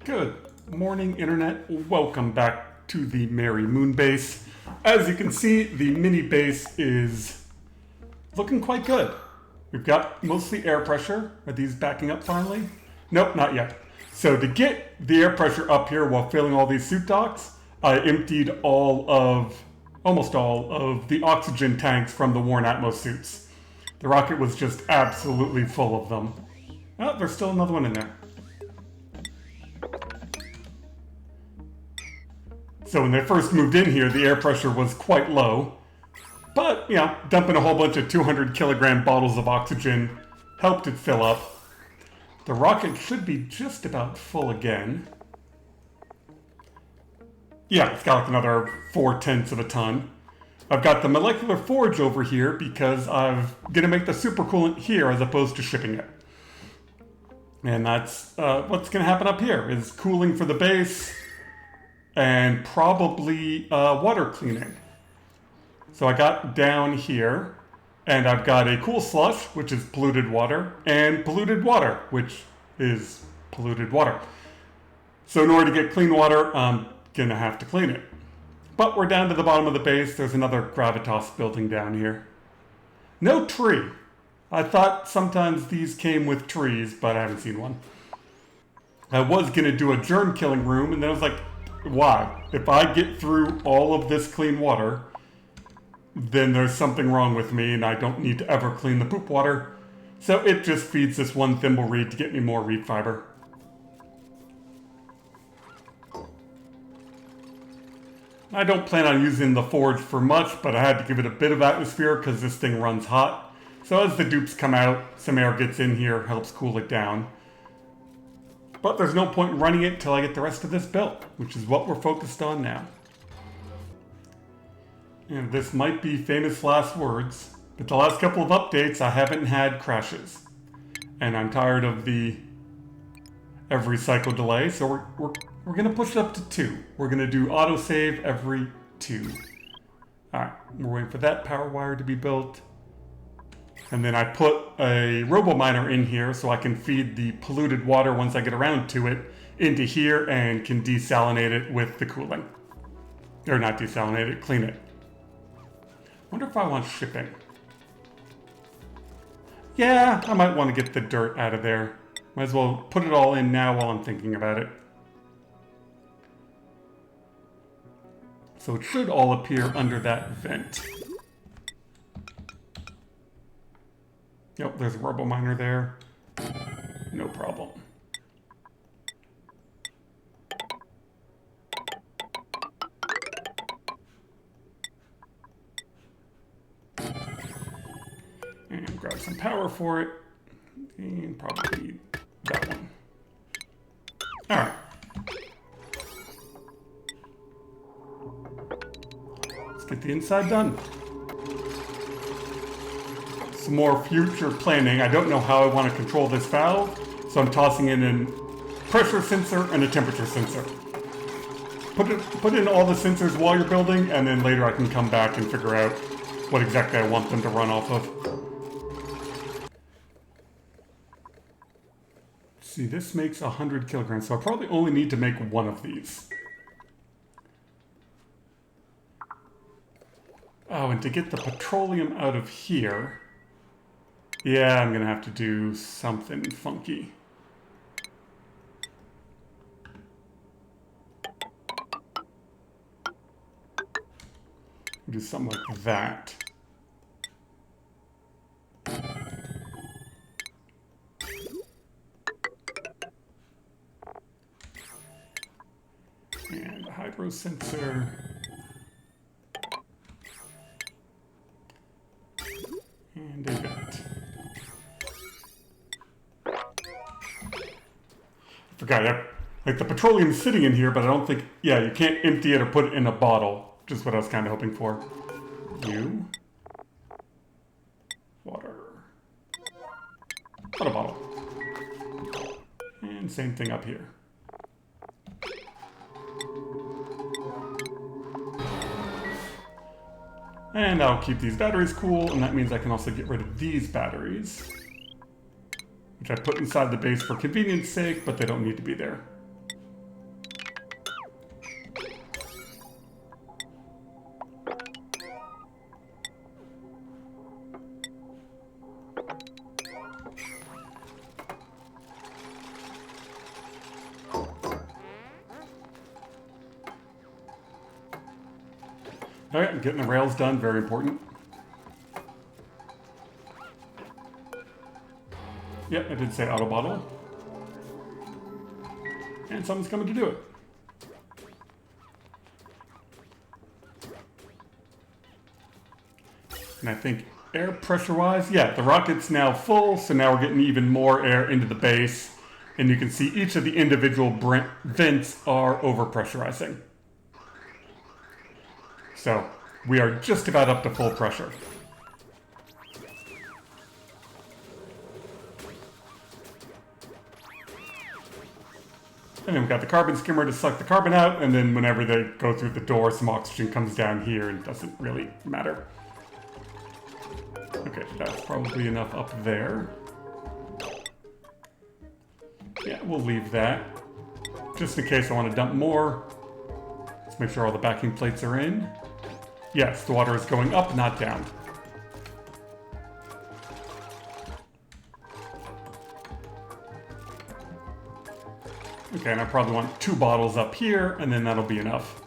Good morning, Internet. Welcome back to the Merry Moonbase. As you can see, the mini base is looking quite good. We've got mostly air pressure. Are these backing up finally? Nope, not yet. So to get the air pressure up here while filling all these suit docks, I emptied almost all of the oxygen tanks from the worn Atmos suits. The rocket was just absolutely full of them. Oh, there's still another one in there. So when they first moved in here, the air pressure was quite low. But, you know, dumping a whole bunch of 200 kilogram bottles of oxygen helped it fill up. The rocket should be just about full again. Yeah, it's got like another 4/10 of a ton. I've got the molecular forge over here because I'm going to make the super coolant here as opposed to shipping it. And that's what's going to happen up here is cooling for the base and probably water cleaning. So I got down here and I've got a cool slush, which is polluted water, and polluted water, which is polluted water. So in order to get clean water, I'm going to have to clean it. But we're down to the bottom of the base. There's another gravitas building down here. No tree. I thought sometimes these came with trees, but I haven't seen one. I was going to do a germ killing room, and then I was like, why? If I get through all of this clean water, then there's something wrong with me, and I don't need to ever clean the poop water. So it just feeds this one thimble reed to get me more reed fiber. I don't plan on using the forge for much, but I had to give it a bit of atmosphere because this thing runs hot. So as the dupes come out, some air gets in here, helps cool it down. But there's no point in running it till I get the rest of this built, which is what we're focused on now. And this might be famous last words, but the last couple of updates I haven't had crashes. And I'm tired of the every cycle delay, so we're going to push it up to 2. We're going to do autosave every 2. Alright, we're waiting for that power wire to be built. And then I put a robo-miner in here so I can feed the polluted water once I get around to it into here and can desalinate it with the cooling. Or not desalinate it, clean it. Wonder if I want shipping. Yeah, I might want to get the dirt out of there. Might as well put it all in now while I'm thinking about it. So it should all appear under that vent. Yep, there's a robo-miner there. No problem. And grab some power for it. And probably need that one. Alright. Let's get the inside done. Some more future planning. I don't know how I want to control this valve, so I'm tossing in a pressure sensor and a temperature sensor. Put in all the sensors while you're building, and then later I can come back and figure out what exactly I want them to run off of. See, this makes 100 kilograms, so I probably only need to make one of these. Oh, and to get the petroleum out of here, yeah, I'm gonna have to do something funky. Do something like that. And a hydro sensor. And a vent. Forgot, like the petroleum's sitting in here, but I don't think, yeah, you can't empty it or put it in a bottle, which is what I was kind of hoping for. You. Water. Water bottle. And same thing up here. And I'll keep these batteries cool, and that means I can also get rid of these batteries, which I put inside the base for convenience sake, but they don't need to be there. Okay, getting the rails done, very important. Yep, I did say auto bottle. And someone's coming to do it. And I think air pressure-wise, yeah, the rocket's now full, so now we're getting even more air into the base. And you can see each of the individual vents are overpressurizing. So we are just about up to full pressure. And then we've got the carbon skimmer to suck the carbon out, and then whenever they go through the door, some oxygen comes down here and it doesn't really matter. Okay, that's probably enough up there. Yeah, we'll leave that. Just in case I want to dump more. Let's make sure all the backing plates are in. Yes, the water is going up, not down. Okay, and I probably want 2 bottles up here, and then that'll be enough.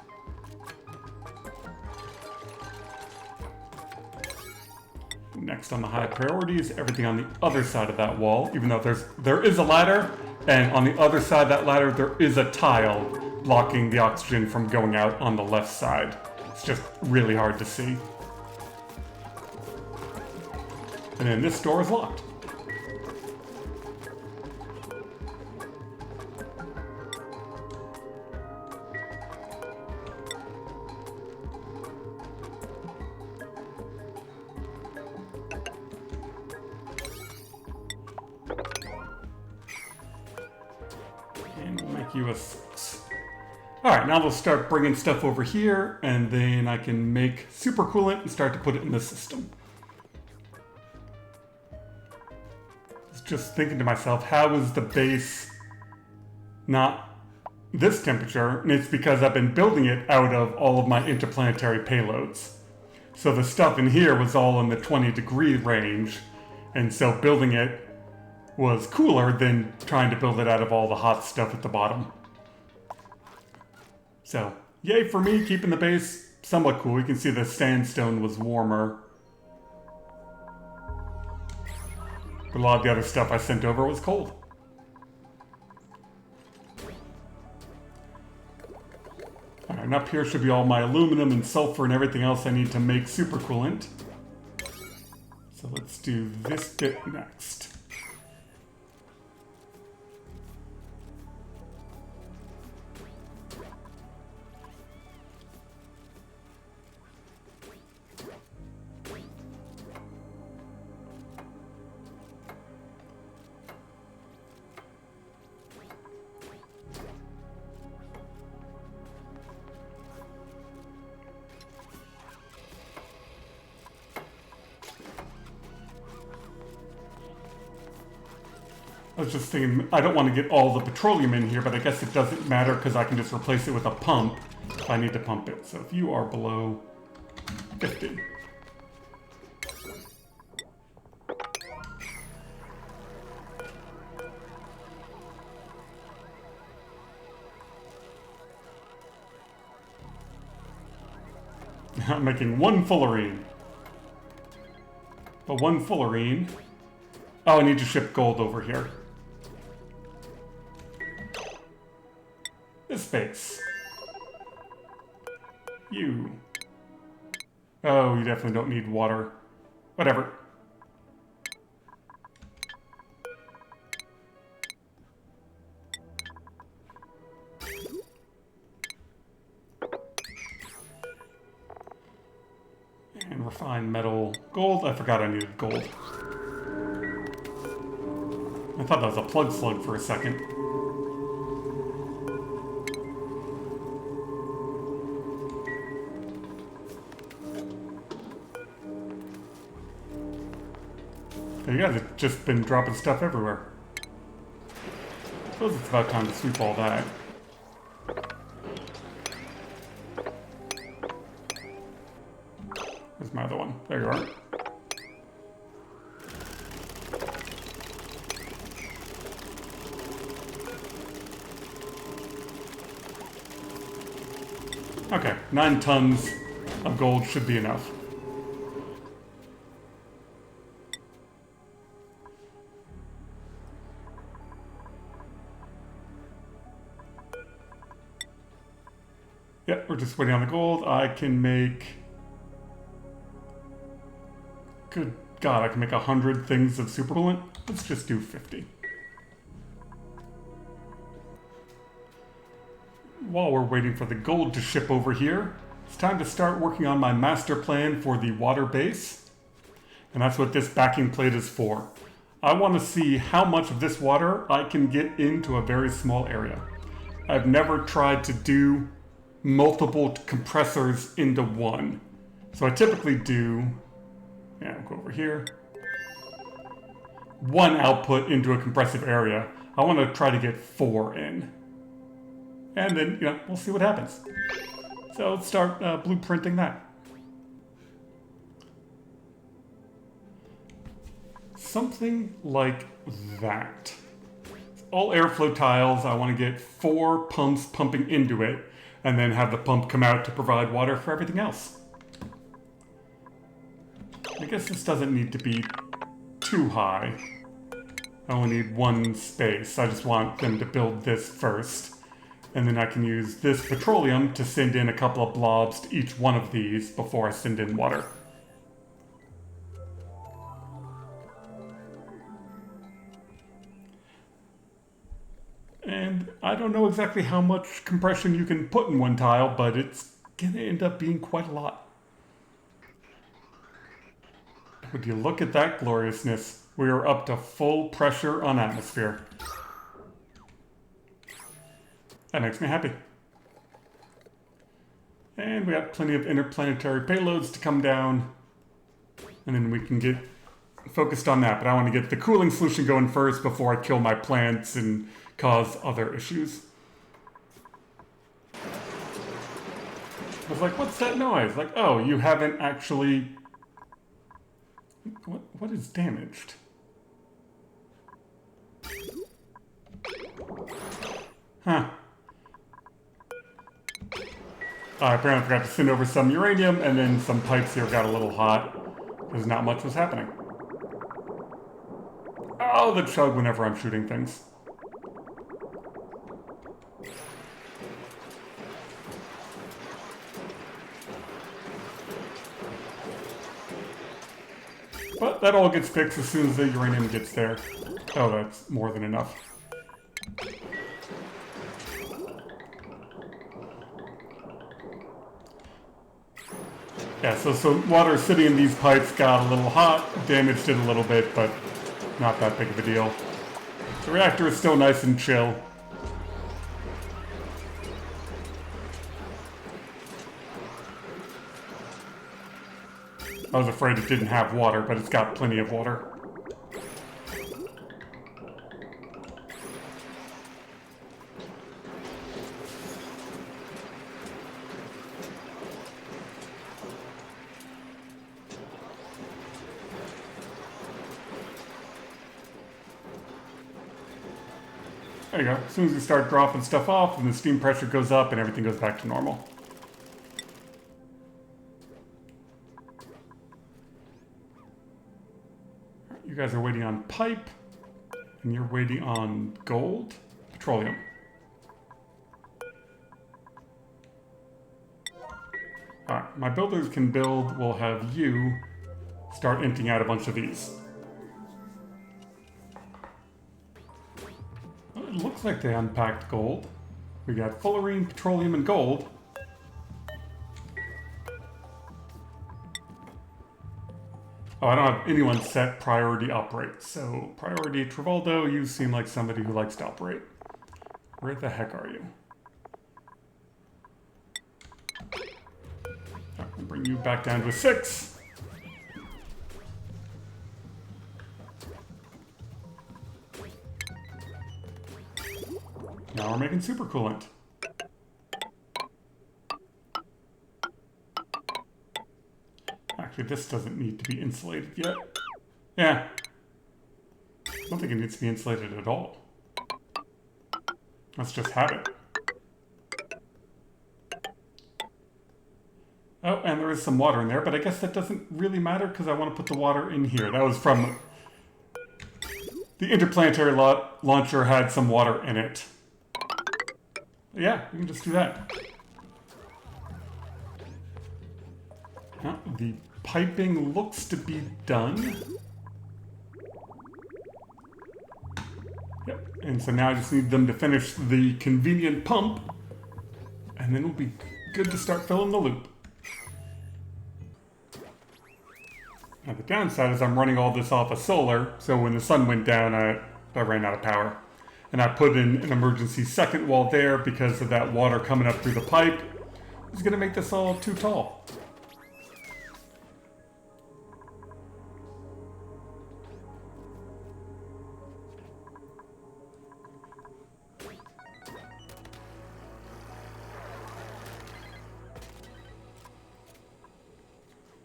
Next on the high priorities, everything on the other side of that wall, even though there is a ladder, and on the other side of that ladder there is a tile blocking the oxygen from going out on the left side. It's just really hard to see. And then this door is locked. Alright, now we'll start bringing stuff over here, and then I can make super coolant and start to put it in the system. Just thinking to myself, how is the base not this temperature? And it's because I've been building it out of all of my interplanetary payloads. So the stuff in here was all in the 20-degree range, and so building it was cooler than trying to build it out of all the hot stuff at the bottom. So, yay for me, keeping the base somewhat cool. You can see the sandstone was warmer. But a lot of the other stuff I sent over was cold. Alright, and up here should be all my aluminum and sulfur and everything else I need to make super coolant. So let's do this bit next. I was just thinking, I don't want to get all the petroleum in here, but I guess it doesn't matter because I can just replace it with a pump if I need to pump it. So if you are below 50. I'm making 1 fullerene. But 1 fullerene. Oh, I need to ship gold over here. This base. You. Oh, you definitely don't need water. Whatever. And refined metal gold. I forgot I needed gold. I thought that was a plug slug for a second. You guys have just been dropping stuff everywhere. I suppose it's about time to sweep all that. Where's my other one? There you are. Okay, 9 tons. of gold should be enough. Yep, we're just waiting on the gold. I can make... Good God, I can make 100 things of super coolant. Let's just do 50. While we're waiting for the gold to ship over here, it's time to start working on my master plan for the water base. And that's what this backing plate is for. I want to see how much of this water I can get into a very small area. I've never tried to do multiple compressors into one. So I typically do, yeah, I'll go over here. One output into a compressive area. I want to try to get 4 in. And then, you know, we'll see what happens. So let's start blueprinting that. Something like that. All airflow tiles, I want to get 4 pumps pumping into it, and then have the pump come out to provide water for everything else. I guess this doesn't need to be too high. I only need 1 space. I just want them to build this first. And then I can use this petroleum to send in a couple of blobs to each one of these before I send in water. And I don't know exactly how much compression you can put in one tile, but it's gonna end up being quite a lot. Would you look at that gloriousness? We are up to full pressure on atmosphere. That makes me happy. And we got plenty of interplanetary payloads to come down. And then we can get focused on that. But I want to get the cooling solution going first before I kill my plants and cause other issues. I was like, what's that noise? Like, oh, you haven't actually... What is damaged? Huh. I apparently forgot to send over some uranium, and then some pipes here got a little hot, because not much was happening. Oh, the chug whenever I'm shooting things. But that all gets fixed as soon as the uranium gets there. Oh, that's more than enough. Yeah, so water sitting in these pipes got a little hot, damaged it a little bit, but not that big of a deal. The reactor is still nice and chill. I was afraid it didn't have water, but it's got plenty of water. There you go. As soon as we start dropping stuff off, then the steam pressure goes up and everything goes back to normal. You guys are waiting on pipe, and you're waiting on gold, petroleum. Alright, my builders can build. We'll have you start emptying out a bunch of these. Well, it looks like they unpacked gold. We got fullerene, petroleum, and gold. Oh, I don't have anyone set priority operate. So, priority Travoldo, you seem like somebody who likes to operate. Where the heck are you? I'll bring you back down to a 6. Now we're making super coolant. Actually, this doesn't need to be insulated yet. Yeah. I don't think it needs to be insulated at all. Let's just have it. Oh, and there is some water in there, but I guess that doesn't really matter because I want to put the water in here. That was from... The interplanetary launcher had some water in it. Yeah, we can just do that. Now, the piping looks to be done. Yep, and so now I just need them to finish the convenient pump, and then we'll be good to start filling the loop. Now the downside is I'm running all this off of solar, so when the sun went down, I ran out of power. And I put in an emergency second wall there because of that water coming up through the pipe. It's gonna make this all too tall.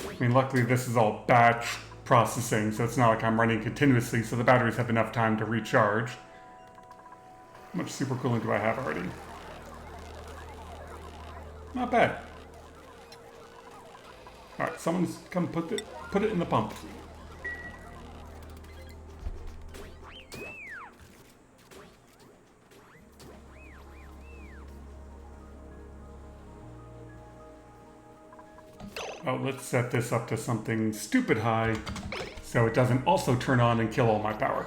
I mean, luckily this is all batch processing, so it's not like I'm running continuously, so the batteries have enough time to recharge. How much supercoolant do I have already? Not bad. Alright, someone's come put it in the pump. Oh, let's set this up to something stupid high so it doesn't also turn on and kill all my power.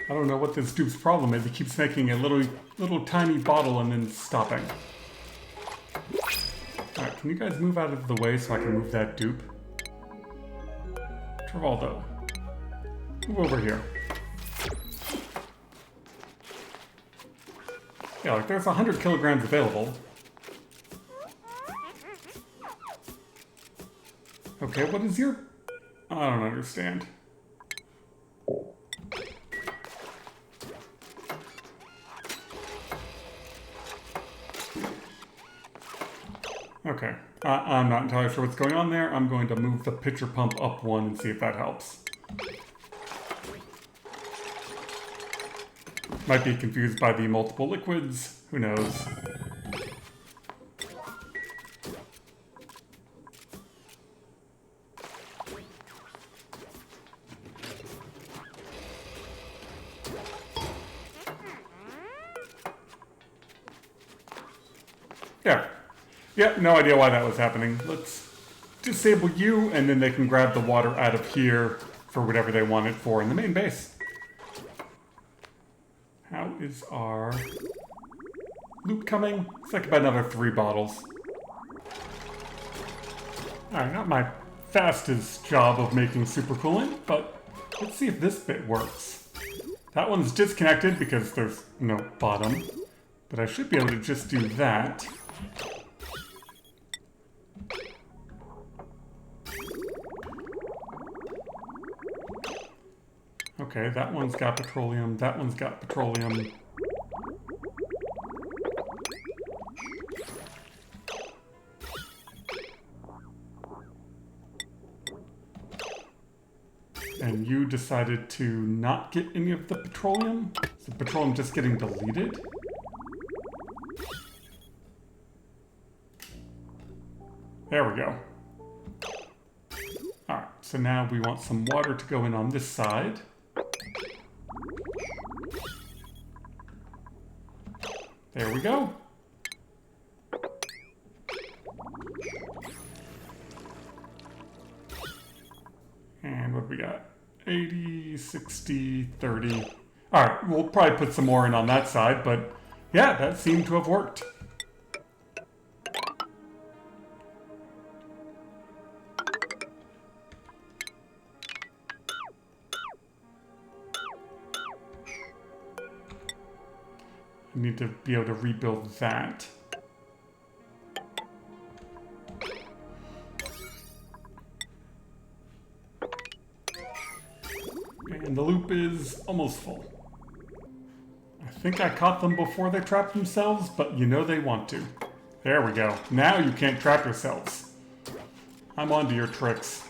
I don't know what this dupe's problem is. It keeps making a little tiny bottle and then stopping. Alright, can you guys move out of the way so I can move that dupe? Travoldo, move over here. Yeah, like there's 100 kilograms available. Okay, what is your... I don't understand. Okay, I'm not entirely sure what's going on there. I'm going to move the pitcher pump up one and see if that helps. Might be confused by the multiple liquids. Who knows? Yeah, no idea why that was happening. Let's disable you, and then they can grab the water out of here for whatever they want it for in the main base. How is our loop coming? It's like about another 3 bottles. Alright, not my fastest job of making supercoolant, but let's see if this bit works. That one's disconnected because there's no bottom, but I should be able to just do that. Okay, that one's got petroleum, that one's got petroleum. And you decided to not get any of the petroleum? Is the petroleum just getting deleted? There we go. Alright, so now we want some water to go in on this side. There we go. And what do we got? 80, 60, 30. All right, we'll probably put some more in on that side, but yeah, that seemed to have worked. I need to be able to rebuild that. And the loop is almost full. I think I caught them before they trapped themselves, but you know they want to. There we go. Now you can't trap yourselves. I'm onto your tricks.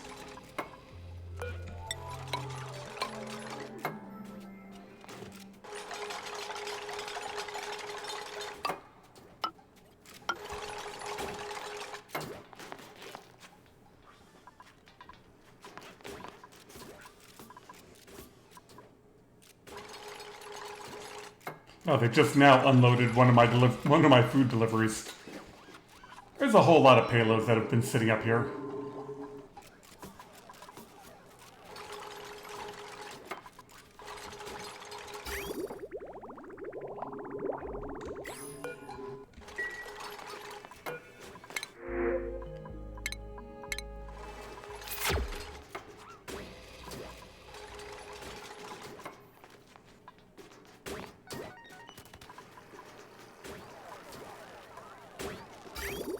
Oh, they just now unloaded one of my food deliveries. There's a whole lot of payloads that have been sitting up here.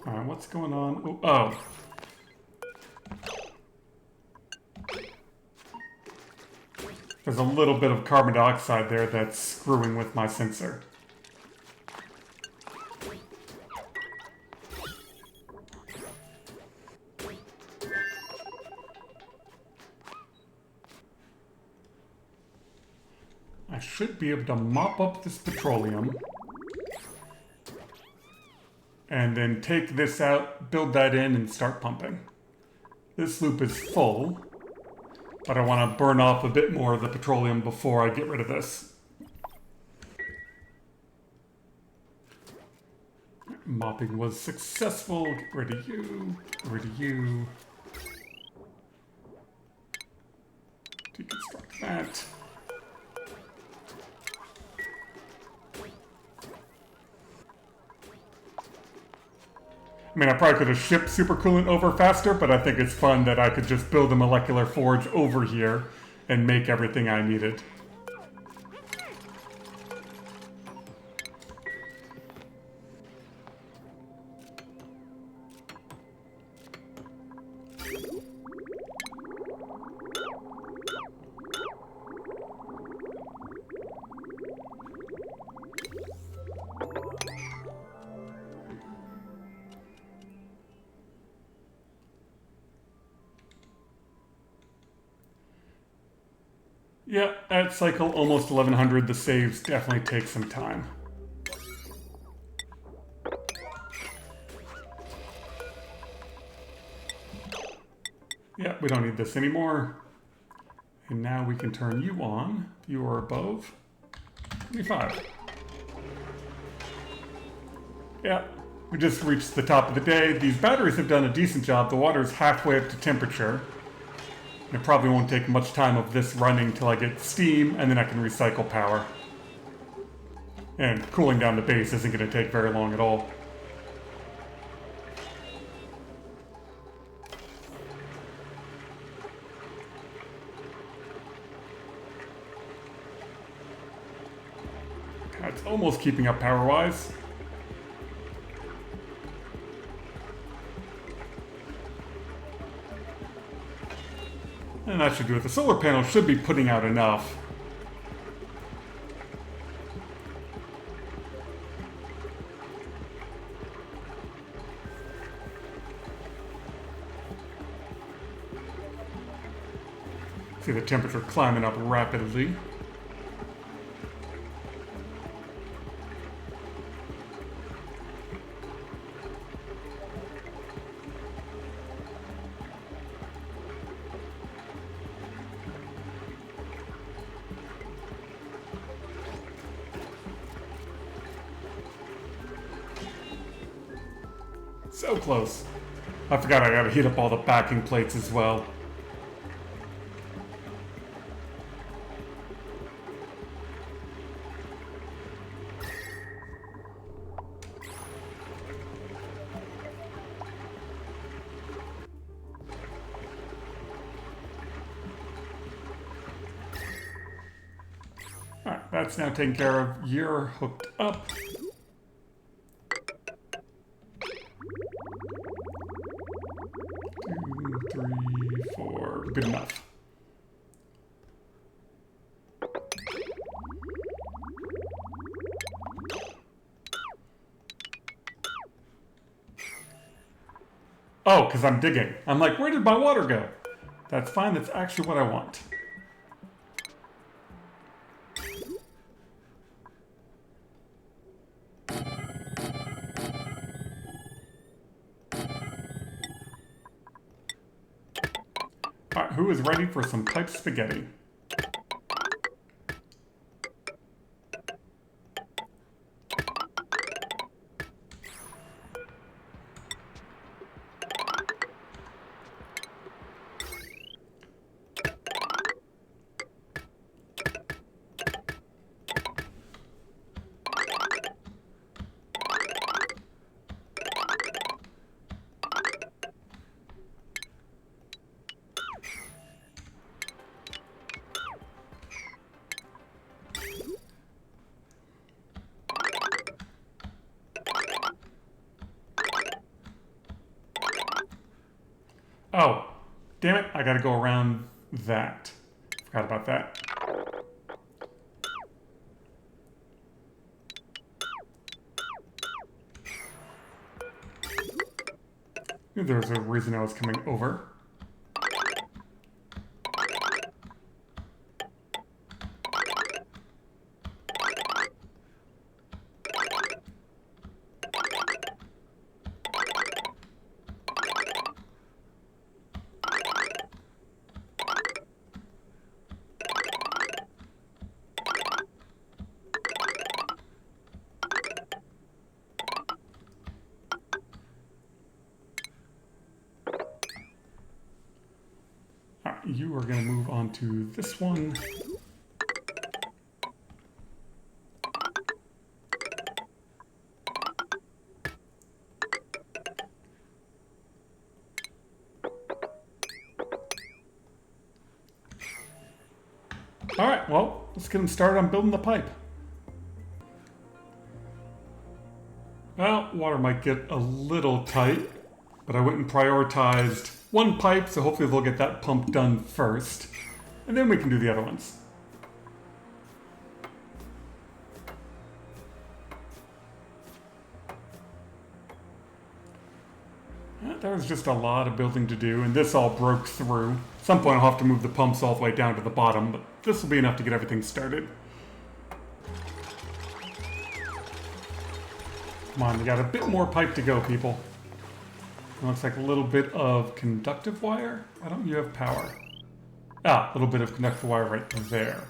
Alright, what's going on? Oh. There's a little bit of carbon dioxide there that's screwing with my sensor. I should be able to mop up this petroleum. And then take this out, build that in, and start pumping. This loop is full, but I want to burn off a bit more of the petroleum before I get rid of this. Mopping was successful. Get rid of you. Get rid of you. Deconstruct that. I mean, I probably could have shipped super coolant over faster, but I think it's fun that I could just build a molecular forge over here and make everything I needed. Yeah, at cycle almost 1100, the saves definitely take some time. Yeah, we don't need this anymore. And now we can turn you on. You are above 25. Yeah, we just reached the top of the day. These batteries have done a decent job. The water is halfway up to temperature. It probably won't take much time of this running till I get steam, and then I can recycle power. And cooling down the base isn't going to take very long at all. It's almost keeping up power-wise. And that should do it. The solar panel should be putting out enough. See the temperature climbing up rapidly. So close. I forgot I gotta heat up all the backing plates as well. Alright, that's now taken care of. You're hooked up. 2, 3, 4. Good enough. Oh, because I'm digging. I'm like, where did my water go? That's fine. That's actually what I want. Alright, who is ready for some pipe spaghetti? Oh, damn it, I gotta go around that. Forgot about that. There's a reason I was coming over. You are going to move on to this one. All right, well, let's get them started on building the pipe. Well, water might get a little tight, but I went and prioritized one pipe, so hopefully they'll get that pump done first, and then we can do the other ones. There was just a lot of building to do, and this all broke through. At some point I'll have to move the pumps all the way down to the bottom, but this will be enough to get everything started. Come on, we got a bit more pipe to go, people. It looks like a little bit of conductive wire. Why don't you have power? Ah, a little bit of conductive wire right there.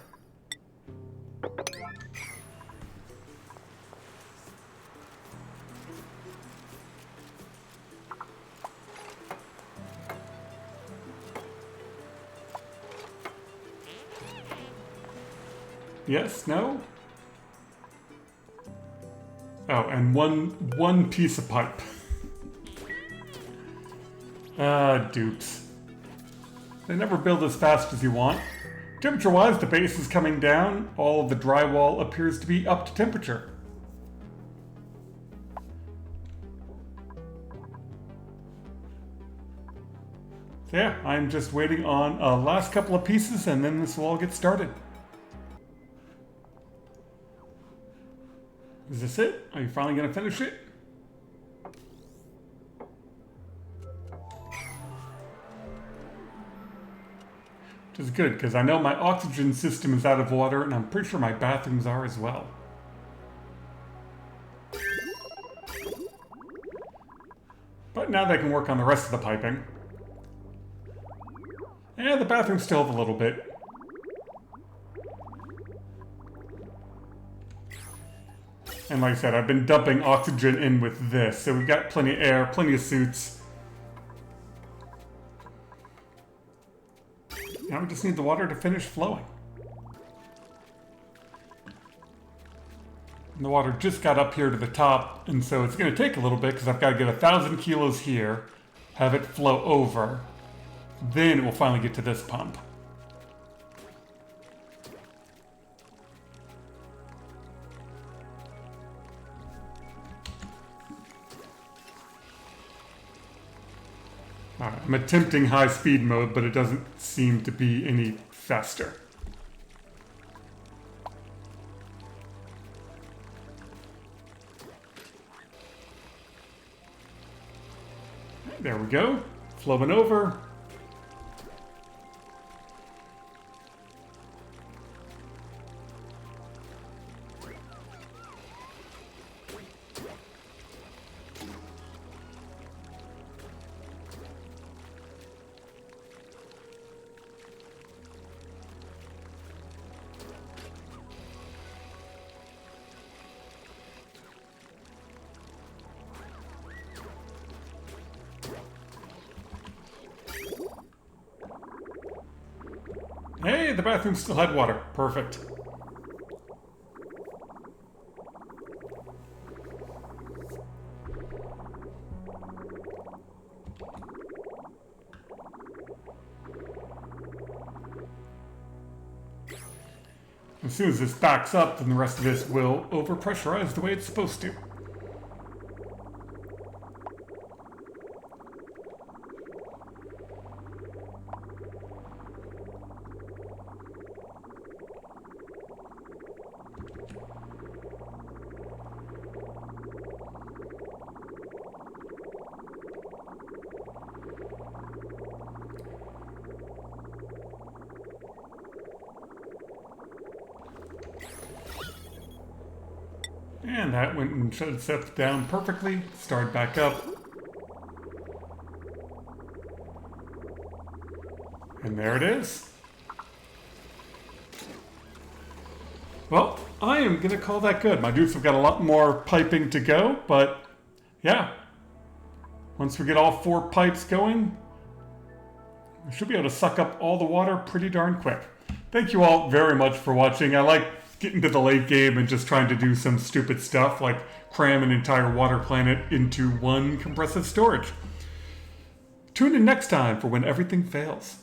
Yes, no? Oh, and one piece of pipe. Dupes. They never build as fast as you want. Temperature-wise, the base is coming down. All of the drywall appears to be up to temperature. So yeah, I'm just waiting on a last couple of pieces and then this will all get started. Is this it? Are you finally going to finish it? Which is good, because I know my oxygen system is out of water, and I'm pretty sure my bathrooms are as well. But now they can work on the rest of the piping. And the bathrooms still have a little bit. And like I said, I've been dumping oxygen in with this, so we've got plenty of air, plenty of suits. Now we just need the water to finish flowing. And the water just got up here to the top, and so it's going to take a little bit because I've got to get 1,000 kilos here, have it flow over, then it will finally get to this pump. Alright, I'm attempting high speed mode, but it doesn't seem to be any faster. There we go. Flowing over. Hey, the bathroom still had water. Perfect. As soon as this backs up, then the rest of this will overpressurize the way it's supposed to. And that went and shut itself down perfectly. Start back up. And there it is. Well, I am going to call that good. My dupes have got a lot more piping to go, but yeah. Once we get all 4 pipes going, we should be able to suck up all the water pretty darn quick. Thank you all very much for watching. I like getting to the late game and just trying to do some stupid stuff like cram an entire water planet into one compressive storage. Tune in next time for when everything fails.